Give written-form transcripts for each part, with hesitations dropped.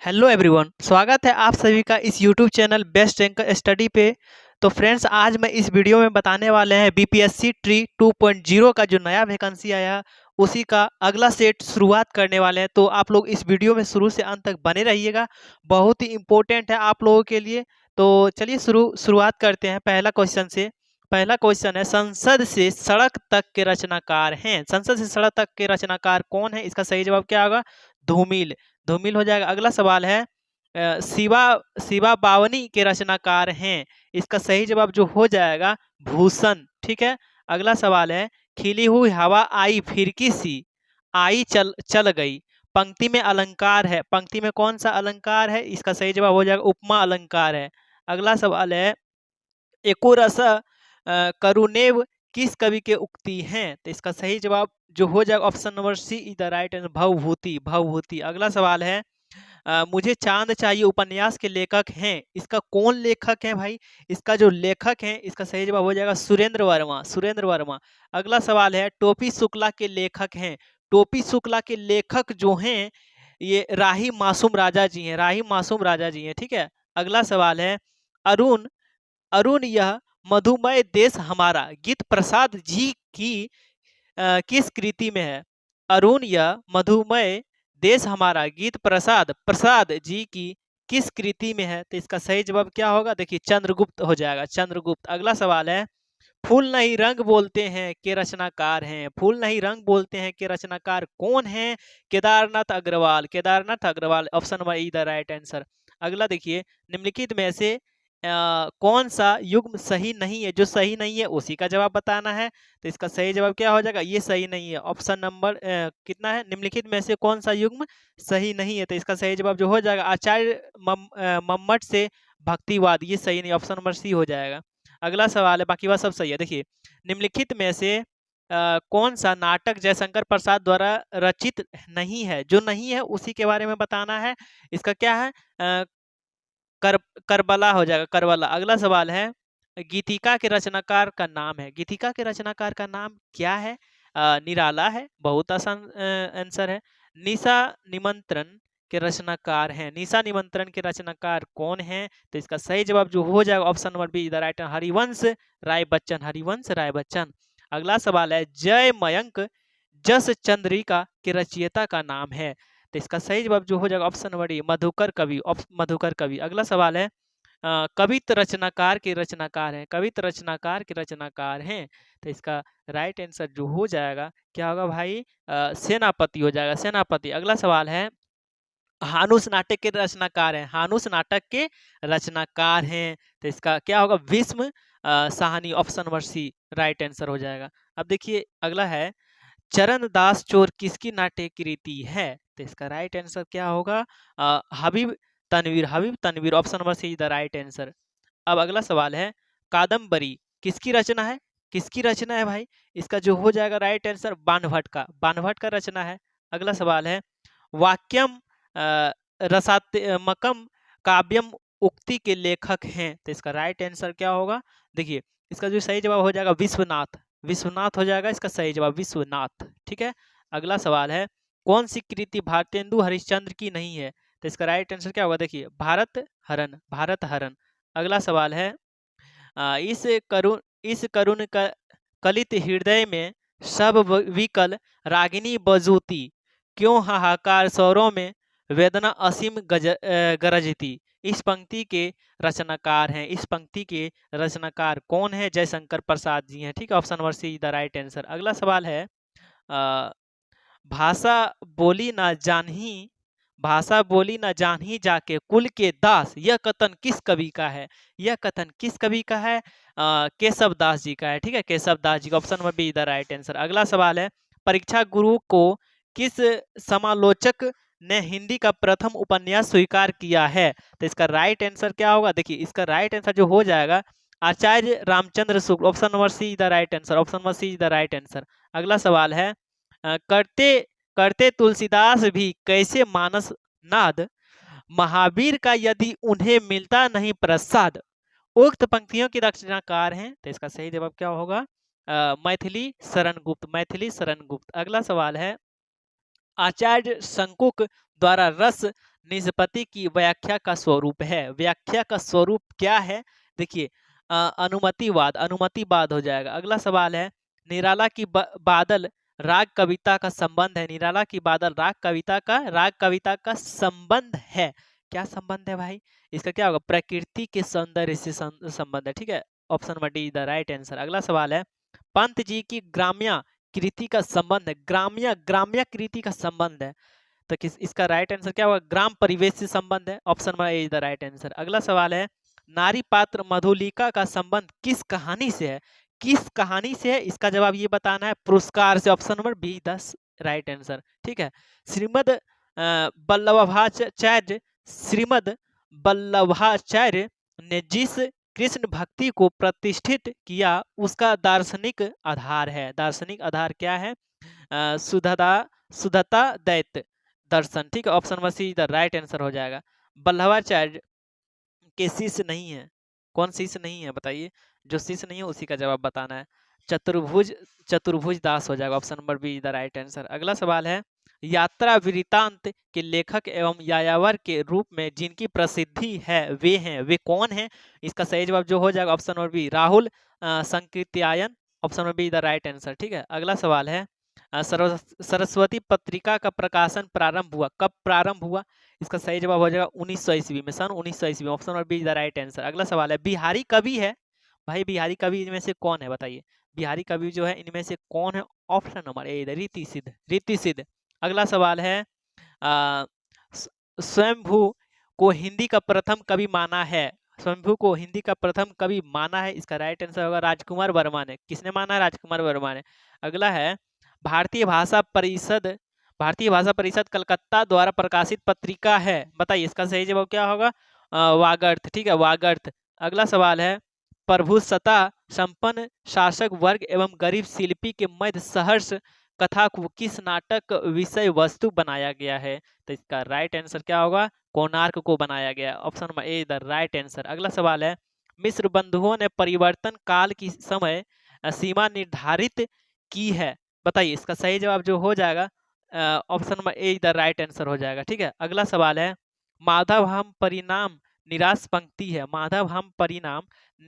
Hello everyone, स्वागत है आप सभी का इस YouTube channel best rank study पे। तो फ्रेंड्स, आज मैं इस वीडियो में बताने वाले हैं बीपीएससी ट्री 2.0 का जो नया वैकेंसी आया है, उसी का अगला सेट शुरुआत करने वाले हैं। तो आप लोग इस वीडियो में शुरू से अंत तक बने रहिएगा, बहुत ही इंपॉर्टेंट है आप लोगों के लिए। तो चलिए शुरुआत करते हैं पहला क्वेश्चन से। पहला क्वेश्चन है, संसद से सड़क तक के रचनाकार हैं। संसद से सड़क तक के रचनाकार कौन है? इसका सही जवाब क्या होगा? धूमिल। धूमिल हो जाएगा। अगला सवाल है, शिवा शिवा बावनी के रचनाकार हैं। इसका सही जवाब जो हो जाएगा भूषण। ठीक है। अगला सवाल है, खिली हुई हवा आई फिरकी सी, आई चल चल गई। पंक्ति में अलंकार है, पंक्ति में कौन सा अलंकार है? इसका सही जवाब हो जाएगा उपमा अलंकार है। अगला सवाल है, एको रस करुनेव किस कवि के उक्ति हैं? तो इसका सही जवाब जो हो जाएगा option number C is the right answer, Bhavabhuti. Bhavabhuti. अगला सवाल है, मुझे चांद चाहिए उपन्यास के लेखक हैं। इसका कौन लेखक है भाई? इसका जो लेखक है, इसका सही जवाब हो जाएगा सुरेंद्र वर्मा। सुरेंद्र वर्मा। अगला सवाल है, टोपी शुक्ला के लेखक हैं। टोपी शुक्ला के लेखक जो हैं, ये राही मासूम राजा जी हैं। राही मासूम राजा जी हैं। ठीक है। अगला सवाल है, अरुण अरुण यह मधुमय देश हमारा गीत प्रसाद जी की किस कृति में है? अरुण यह मधुमय देश हमारा गीत प्रसाद प्रसाद जी की किस कृति में है? तो इसका सही जवाब क्या होगा? देखिए, चंद्रगुप्त हो जाएगा, चंद्रगुप्त। अगला सवाल है, फूल नहीं रंग बोलते हैं के रचनाकार हैं। फूल नहीं रंग बोलते हैं के रचनाकार कौन है? Kedarnath Agarwal. Kedarnath Agarwal, option number E the right answer. अगला देखिए, निम्नलिखित में से कौन सा युग्म सही नहीं है? जो सही नहीं है उसी का जवाब बताना है। तो इसका सही जवाब क्या हो जाएगा? ये सही नहीं है। ऑप्शन नंबर कितना है? निम्नलिखित में से कौन सा युग्म सही नहीं है? तो इसका सही जवाब जो हो जाएगा आचार्य मम्मट से भक्तिवाद, ये सही नहीं, ऑप्शन नंबर सी हो जाएगा। अगला सवाल है, बाकी बात सब सही है। देखिए, निम्नलिखित में से कौन सा नाटक जयशंकर प्रसाद द्वारा रचित नहीं है? जो नहीं है उसी के बारे में बताना है। इसका क्या है? कर करबला हो जाएगा, करबला। अगला सवाल है, गीतिका के रचनाकार का नाम है। गीतिका के रचनाकार का नाम क्या है? निराला है, बहुत आसान आंसर है। निशा निमंत्रण के रचनाकार हैं। निशा निमंत्रण के रचनाकार कौन है? तो इसका सही जवाब जो हो जाएगा option number B the right, Harivansh Rai Bachchan. Harivansh Rai Bachchan. अगला सवाल है, जय मयंक जस चंद्रिका के रचयिता का नाम है। तो इसका सही जवाब जो हो जाएगा ऑप्शन नंबर डी, मधुकर कवि। मधुकर कवि। अगला सवाल है, कवित रचनाकार के रचनाकार हैं। कवित रचनाकार के रचनाकार हैं। तो इसका राइट आंसर जो हो जाएगा क्या होगा भाई? सेनापति हो जाएगा, सेनापति। अगला सवाल है, हानुस नाटक के रचनाकार हैं। हानुस नाटक के रचनाकार हैं। तो इसका क्या होगा? Bhisham Sahni, option number C right answer हो जाएगा। अब देखिए, अगला है, चरण दास चोर किसकी नाट्य कृति है? तो इसका राइट आंसर क्या होगा? Habib Tanvir. Habib Tanvir, option number C the right answer. अब अगला सवाल है, कादम्बरी किसकी रचना है? किसकी रचना है भाई? इसका जो हो जाएगा राइट आंसर बाणभट्ट का। बाणभट्ट का रचना है। अगला सवाल है, वाक्यम रसात्मकम काव्यम उक्ति के लेखक हैं। तो इसका राइट आंसर क्या होगा? देखिए, इसका जो सही जवाब हो जाएगा विश्वनाथ। विश्वनाथ हो जाएगा इसका सही जवाब, विश्वनाथ। ठीक है। अगला सवाल है, कौन सी कृति भारतेंदु हरिश्चंद्र की नहीं है? तो इसका राइट आंसर क्या होगा? देखिए, भारत हरण। भारत हरण। अगला सवाल है, इस करुण कलित हृदय में सब विकल रागिनी बजूती, क्यों हाहाकार स्वरों में वेदना असीम गरजती। इस पंक्ति के रचनाकार हैं। इस पंक्ति के रचनाकार कौन है? जयशंकर प्रसाद जी हैं। ठीक है, option number C the right answer. अगला सवाल है, भाषा बोली ना जानही, भाषा बोली ना जानही जाके कुल के दास, यह कथन किस कवि का है? यह कथन किस कवि का है? केशव दास जी का है। ठीक है, केशव दास जी का, option number B the right answer. अगला सवाल है, परीक्षा गुरु को किस समालोचक ने हिंदी का प्रथम उपन्यास स्वीकार किया है? तो इसका राइट आंसर क्या होगा? देखिए, इसका राइट आंसर जो हो जाएगा Acharya Ramchandra Shukla, option number C the right answer. Option number C the right answer. अगला सवाल है, करते करते तुलसीदास भी कैसे मानस नाद, महावीर का यदि उन्हें मिलता नहीं प्रसाद। उक्त पंक्तियों के रचनाकार हैं। तो इसका सही जवाब क्या होगा? मैथिली शरण गुप्त। मैथिली शरण गुप्त। अगला सवाल है, आचार्य शंकुक द्वारा रस निष्पत्ति की व्याख्या का स्वरूप है। व्याख्या का स्वरूप क्या है? देखिए, अनुमतिवाद, अनुमतिवाद हो जाएगा। अगला सवाल है, निराला की बादल राग कविता का संबंध है। निराला की बादल राग कविता का संबंध है। क्या संबंध है भाई? इसका क्या होगा? प्रकृति के सौंदर्य से संबंध है। ठीक है, option number D is the right answer. अगला सवाल है, पंत जी की ग्राम्य कृति का संबंध है। ग्राम्य ग्राम्य कृति का संबंध है, तो किस इसका राइट आंसर क्या होगा? ग्राम परिवेश से संबंध है। Option number A is the right answer. अगला सवाल है, नारी पात्र मधुलिका का संबंध किस कहानी से है? किस कहानी से है? इसका जवाब ये बताना है, पुरस्कार से। Option number B the right answer. ठीक है, श्रीमद वल्लभाचार्य श्रीमद वल्लभाचार्य ने जिस कृष्ण भक्ति को प्रतिष्ठित किया उसका दार्शनिक आधार है। दार्शनिक आधार क्या है? सुधता सुधता दैत्य दर्शन। ठीक है, option number C the right answer हो जाएगा। वल्लभाचार्य के शिष्य नहीं है। कौन शिष्य नहीं है बताइए? जो शिष्य नहीं है उसी का जवाब बताना है। चतुर्भुज चतुर्भुज दास हो जाएगा। Option number B the right answer. अगला सवाल है, यात्रा वृत्तांत के लेखक एवं यायावर के रूप में जिनकी प्रसिद्धि है वे कौन है? इसका सही जवाब जो हो जाएगा, option number B Rahul Sankrityayan. Option number B the right answer. ठीक है, अगला सवाल है, सरस्वती पत्रिका का प्रकाशन प्रारंभ हुआ, कब प्रारंभ हुआ? इसका सही जवाब हो जाएगा 1900 ईस्वी में, सन 1900 ईस्वी। Option number B is the right answer. अगला सवाल है, बिहारी कवि है भाई, बिहारी कवि इनमें से कौन है बताइए? बिहारी कवि जो है इनमें से कौन है? ऑप्शन नंबर ए रीति सिद्ध, रीति सिद्ध। अगला सवाल है, स्वयंभू को हिंदी का प्रथम कवि माना है। स्वयंभू को हिंदी का प्रथम कवि माना है, इसका राइट आंसर होगा राजकुमार वर्मा ने। किसने माना है? राजकुमार वर्मा ने। अगला है, भारतीय भाषा परिषद, भारतीय भाषा परिषद कलकत्ता द्वारा प्रकाशित पत्रिका है, बताइए इसका सही जवाब क्या होगा? वागर्थ। ठीक है, वागर्थ। अगला सवाल है, प्रभुसत्ता संपन्न शासक वर्ग एवं गरीब शिल्पी के मध्य सहर्ष कथा को किस नाटक विषय वस्तु बनाया गया है? तो इसका राइट आंसर क्या होगा? कोणार्क को बनाया गया। Option number A the right answer. अगला सवाल है, मिस्र बंधुओं ने परिवर्तन काल की समय सीमा निर्धारित की है, बताइए इसका सही जवाब जो हो जाएगा, option number A the right answer हो जाएगा। ठीक है, अगला सवाल है, माधव हम परिणाम निराश पंक्ति है। माधव हम परिणाम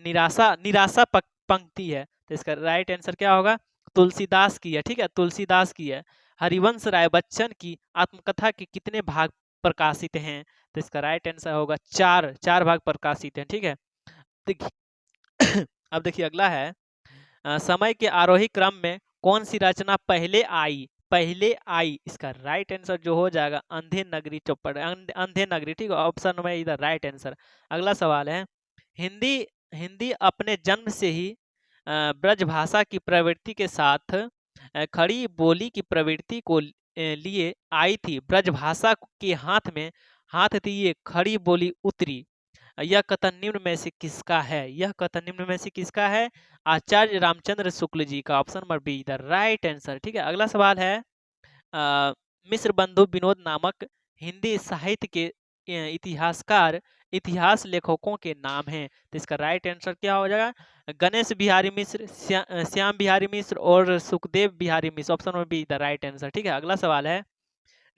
निराशा निराशा पंक्ति है, तो इसका राइट आंसर क्या होगा? तुलसीदास की है। ठीक है, तुलसीदास की है। हरिवंश राय बच्चन की आत्मकथा के कितने भाग प्रकाशित हैं? तो इसका राइट आंसर होगा चार भाग प्रकाशित हैं। ठीक है, देखिए अब देखिए अगला है, समय के आरोही क्रम में कौन सी रचना पहले आई? इसका राइट आंसर जो हो जाएगा, अंधे नगरी चौपड़, अंधे नगरी। ठीक है, ऑप्शन में इधर राइट आंसर। अगला सवाल है, हिंदी हिंदी अपने जन्म से ही ब्रजभाषा की प्रवृत्ति के साथ खड़ी बोली की प्रवृत्ति को लिए आई थी। ब्रजभाषा के हाथ दिए खड़ी बोली उतरी। यह कथन निम्न में से किसका है? यह कथन निम्न में से किसका है? आचार्य रामचंद्र शुक्ल जी का। Option number B the right answer. ठीक है, अगला सवाल है, मिस्र बंधु विनोद नामक हिंदी साहित्य के इतिहासकार इतिहास लेखकों के नाम हैं, तो इसका राइट आंसर क्या हो जाएगा? गणेश बिहारी मिश्र, श्याम बिहारी मिश्र और Sukhdev Bihari Mishra. Option number B the right answer. ठीक है, अगला सवाल है,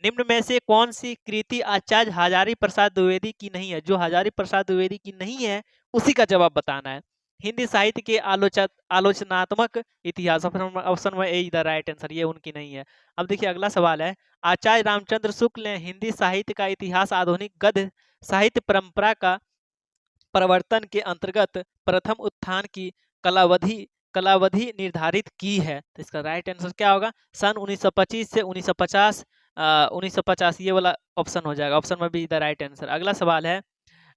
निम्न में से कौन सी कृति आचार्य हजारी प्रसाद द्विवेदी की नहीं है? जो हजारी प्रसाद द्विवेदी की नहीं है उसी का जवाब बताना है। हिंदी साहित्य के आलोचनात्मक इतिहास। ऑप्शन में ए द राइट आंसर, ये उनकी नहीं है। अब देखिए अगला सवाल है, आचार्य रामचंद्र शुक्ल ने हिंदी साहित्य का इतिहास आधुनिक गद्य साहित्य परंपरा का प्रवर्तन के अंतर्गत प्रथम उत्थान की कलावधि निर्धारित की है, तो इसका राइट आंसर क्या होगा? सन 1925 से 1950, 1950 ये वाला ऑप्शन हो जाएगा। ऑप्शन में भी द राइट आंसर। अगला सवाल है,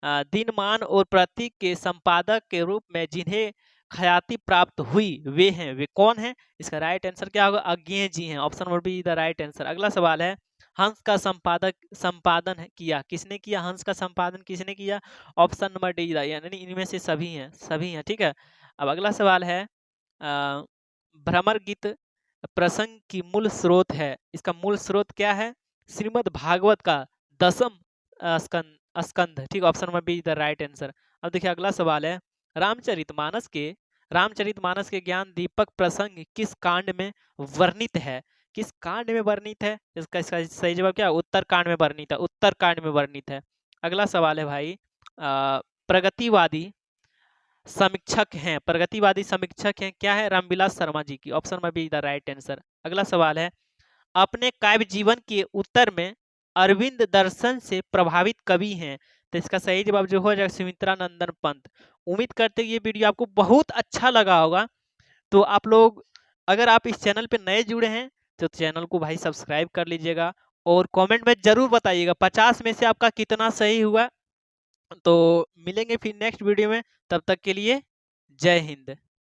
दिनमान और प्रतीक के संपादक के रूप में जिन्हें ख्याति प्राप्त हुई वे कौन है? इसका राइट आंसर क्या होगा? अज्ञेय जी हैं। Option number B the right answer. अगला सवाल है, हंस का संपादन किया किसने किया? हंस का संपादन किसने किया? ऑप्शन नंबर डी यानी इनमें से सभी हैं। ठीक है, अब अगला सवाल है, भ्रमर गीत प्रसंग की मूल स्रोत है, इसका मूल स्रोत क्या है? श्रीमद् भागवत का 10वां स्कंध। ठीक, option number B the right answer. अब देखिए अगला सवाल है, रामचरितमानस के ज्ञान दीपक प्रसंग किस कांड में वर्णित है? किस कांड में वर्णित है? इसका इसका सही जवाब क्या है? उत्तरकांड में वर्णित है, उत्तरकांड में वर्णित है। अगला सवाल है भाई, प्रगतिवादी समीक्षक हैं, प्रगतिवादी समीक्षक हैं, क्या है? रामविलास शर्मा जी की। ऑप्शन में बी द राइट आंसर। अगला सवाल है, अपने काव्य जीवन के उत्तर में अरविंद दर्शन से प्रभावित कवि हैं, तो इसका सही जवाब जो हो जाएगा सुमित्रा नंदन पंत। उम्मीद करते हैं ये वीडियो आपको बहुत अच्छा लगा होगा। तो आप लोग अगर आप इस चैनल पे नए जुड़े हैं तो चैनल को भाई सब्सक्राइब कर लीजिएगा और कमेंट में जरूर बताइएगा 50 में से आपका कितना सही हुआ। तो मिलेंगे फिर नेक्स्ट वीडियो में, तब तक के लिए जय हिंद।